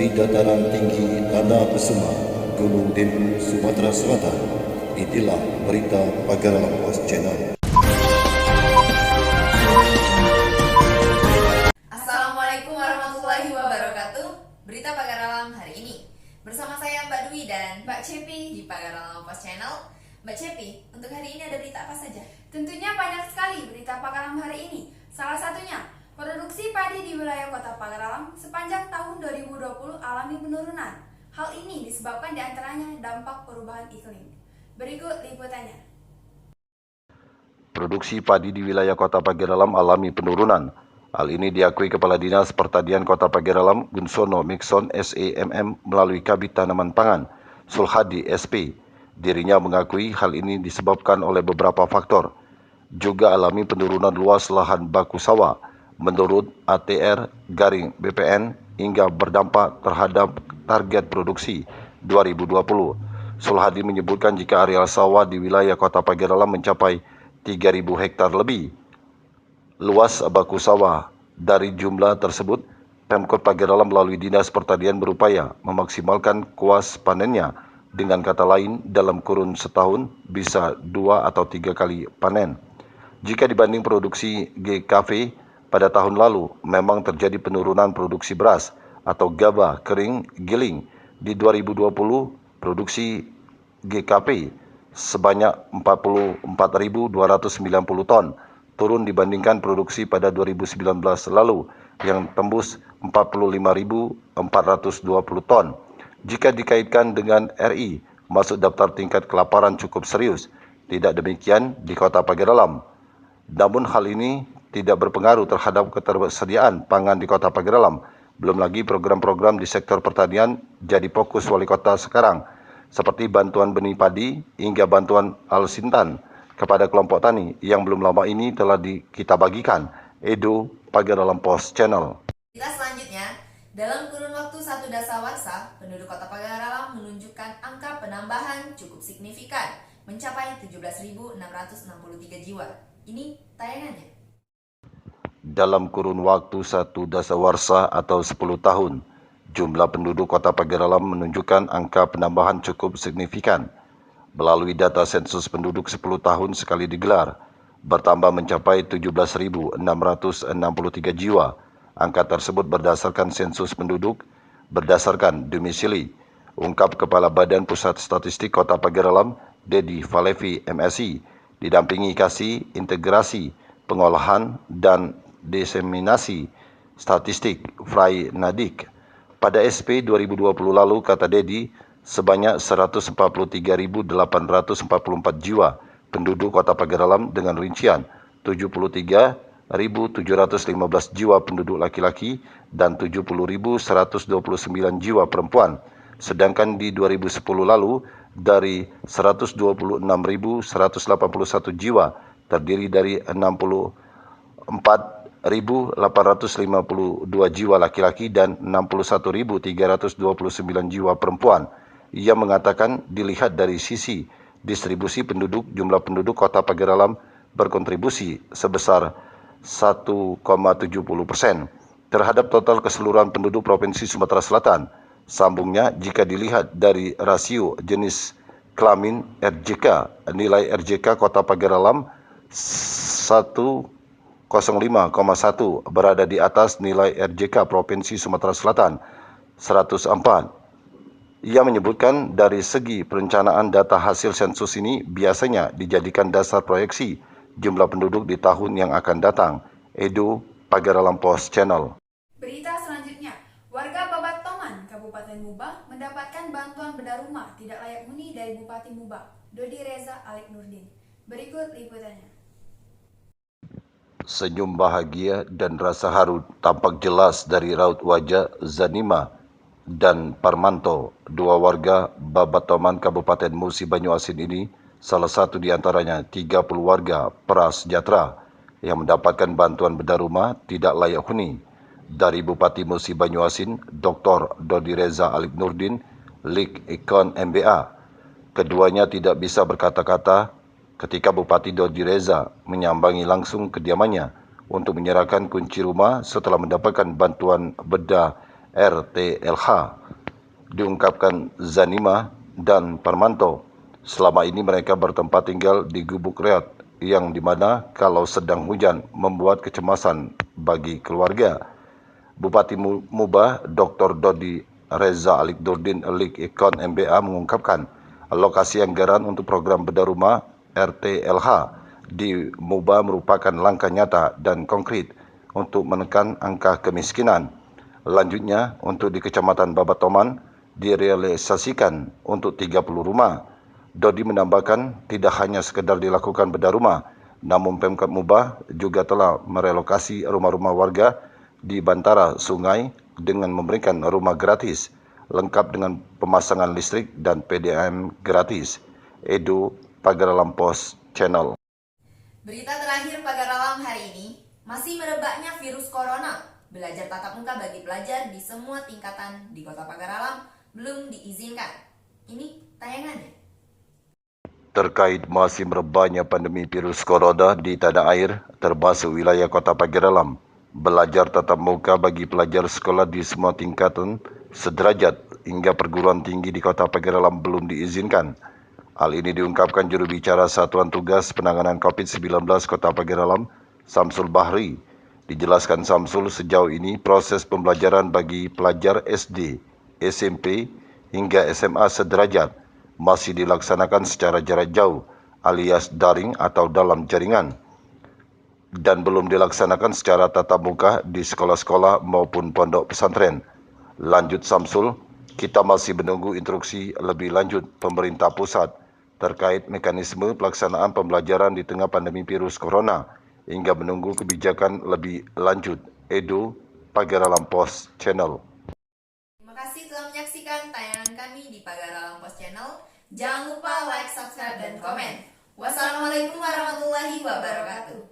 dari dataran tinggi Tanah Besema, Gunung Dempu, Sumatera Selatan. Inilah berita Pagaralam Pos Channel. Assalamualaikum warahmatullahi wabarakatuh. Berita Pagaralam hari ini bersama saya Mbak Dwi dan Mbak Cepi di Pagaralam Pos Channel. Mbak Cepi, untuk hari ini ada berita apa saja? Tentunya banyak sekali berita Pagaralam hari ini. Salah satunya, produksi padi di wilayah Kota Pagaralam sepanjang tahun 2020 alami penurunan. Hal ini disebabkan diantaranya dampak perubahan iklim. Berikut liputannya. Produksi padi di wilayah Kota Pagaralam alami penurunan. Hal ini diakui Kepala Dinas Pertanian Kota Pagaralam, Gunsono Mikson SEMM melalui Kabid Tanaman Pangan, Sulhadi SP. Dirinya mengakui hal ini disebabkan oleh beberapa faktor. Juga alami penurunan luas lahan baku sawah. Menurut ATR garing BPN hingga berdampak terhadap target produksi 2020. Sulhadi menyebutkan jika areal sawah di wilayah Kota Pagaralam mencapai 3.000 hektar lebih. Luas baku sawah dari jumlah tersebut, Pemkot Pagaralam melalui Dinas Pertanian berupaya memaksimalkan kuas panennya. Dengan kata lain, dalam kurun setahun bisa 2 atau 3 kali panen. Jika dibanding produksi GKV pada tahun lalu, memang terjadi penurunan produksi beras atau gabah kering giling. Di 2020, produksi GKP sebanyak 44.290 ton, turun dibandingkan produksi pada 2019 lalu yang tembus 45.420 ton. Jika dikaitkan dengan RI, masuk daftar tingkat kelaparan cukup serius. Tidak demikian di Kota Pagaralam. Namun hal ini tidak berpengaruh terhadap ketersediaan pangan di Kota Pagaralam. Belum lagi program-program di sektor pertanian jadi fokus wali kota sekarang, seperti bantuan benih padi hingga bantuan alsintan kepada kelompok tani yang belum lama ini telah kita bagikan. Edo, Pagaralam Pos Channel. Berita selanjutnya, dalam kurun waktu 1 dasawarsa, penduduk Kota Pagaralam menunjukkan angka penambahan cukup signifikan, mencapai 17.663 jiwa. Ini tayangannya. Dalam kurun waktu 1 dasawarsa atau 10 tahun, jumlah penduduk Kota Pagaralam menunjukkan angka penambahan cukup signifikan. Melalui data sensus penduduk 10 tahun sekali digelar, bertambah mencapai 17.663 jiwa. Angka tersebut berdasarkan sensus penduduk berdasarkan domisili. Ungkap Kepala Badan Pusat Statistik Kota Pagaralam, Dedi Falevi MSI, didampingi Kasih Integrasi Pengolahan dan Diseminasi Statistik Fry Nadik. Pada SP 2020 lalu, kata Dedi, sebanyak 143.844 jiwa penduduk Kota Pagaralam dengan rincian 73.715 jiwa penduduk laki-laki dan 70.129 jiwa perempuan. Sedangkan di 2010 lalu, dari 126.181 jiwa terdiri dari 64.852 jiwa laki-laki dan 61.329 jiwa perempuan. Ia mengatakan dilihat dari sisi distribusi penduduk, jumlah penduduk Kota Pagaralam berkontribusi sebesar 1,70% terhadap total keseluruhan penduduk Provinsi Sumatera Selatan. Sambungnya, jika dilihat dari rasio jenis kelamin RJK, nilai RJK Kota Pagaralam 105,1 berada di atas nilai RJK Provinsi Sumatera Selatan 104. Ia menyebutkan dari segi perencanaan data hasil sensus ini biasanya dijadikan dasar proyeksi jumlah penduduk di tahun yang akan datang. Edo, Pagaralam Pos Channel. Berita selanjutnya, warga Babat Toman, Kabupaten Muba mendapatkan bantuan benda rumah tidak layak huni dari Bupati Muba, Dodi Reza Alik Nurdin. Berikut liputannya. Senyum bahagia dan rasa haru tampak jelas dari raut wajah Zanima dan Parmanto, dua warga Babat Toman Kabupaten Musi Banyuasin ini. Salah satu di antaranya 30 warga prasejahtera yang mendapatkan bantuan benda rumah tidak layak huni dari Bupati Musi Banyuasin, Dr. Dodi Reza Alik Nurdin, Lik Ikon MBA. Keduanya tidak bisa berkata-kata ketika Bupati Dodi Reza menyambangi langsung kediamannya untuk menyerahkan kunci rumah setelah mendapatkan bantuan bedah RTLH. diungkapkan Zanima dan Parmanto. Selama ini mereka bertempat tinggal di Gubuk Reot, yang dimana kalau sedang hujan membuat kecemasan bagi keluarga. Bupati Mubah Dr. Dodi Reza Alikdurdin Alik Ikon MBA mengungkapkan alokasi anggaran untuk program bedah rumah RTLH di Mubah merupakan langkah nyata dan konkret untuk menekan angka kemiskinan. Lanjutnya, untuk di Kecamatan Babatoman direalisasikan untuk 30 rumah. Dodi menambahkan tidak hanya sekedar dilakukan bedah rumah, namun Pemkab Mubah juga telah merelokasi rumah-rumah warga di Bantara Sungai dengan memberikan rumah gratis, lengkap dengan pemasangan listrik dan PDAM gratis. Edo, Pagar Alam Pos Channel. Berita terakhir Pagar Alam hari ini, masih merebaknya virus corona. Belajar tatap muka bagi pelajar di semua tingkatan di Kota Pagar Alam belum diizinkan. Ini tayangannya. Terkait masih merebaknya pandemi virus corona di tanah air, termasuk wilayah Kota Pagar Alam, belajar tatap muka bagi pelajar sekolah di semua tingkatan sederajat hingga perguruan tinggi di Kota Pagar Alam belum diizinkan. Hal ini diungkapkan juru bicara Satuan Tugas Penanganan COVID-19 Kota Pagar Alam, Samsul Bahri. Dijelaskan Samsul, sejauh ini proses pembelajaran bagi pelajar SD, SMP, hingga SMA sederajat masih dilaksanakan secara jarak jauh alias daring atau dalam jaringan, dan belum dilaksanakan secara tatap muka di sekolah-sekolah maupun pondok pesantren. Lanjut Samsul, kita masih menunggu instruksi lebih lanjut pemerintah pusat terkait mekanisme pelaksanaan pembelajaran di tengah pandemi virus corona hingga menunggu kebijakan lebih lanjut. Edo, Pagar Alam Pos Channel. Terima kasih telah menyaksikan tayangan kami di Pagar Alam Pos Channel. Jangan lupa like, subscribe, dan komen. Wassalamualaikum warahmatullahi wabarakatuh.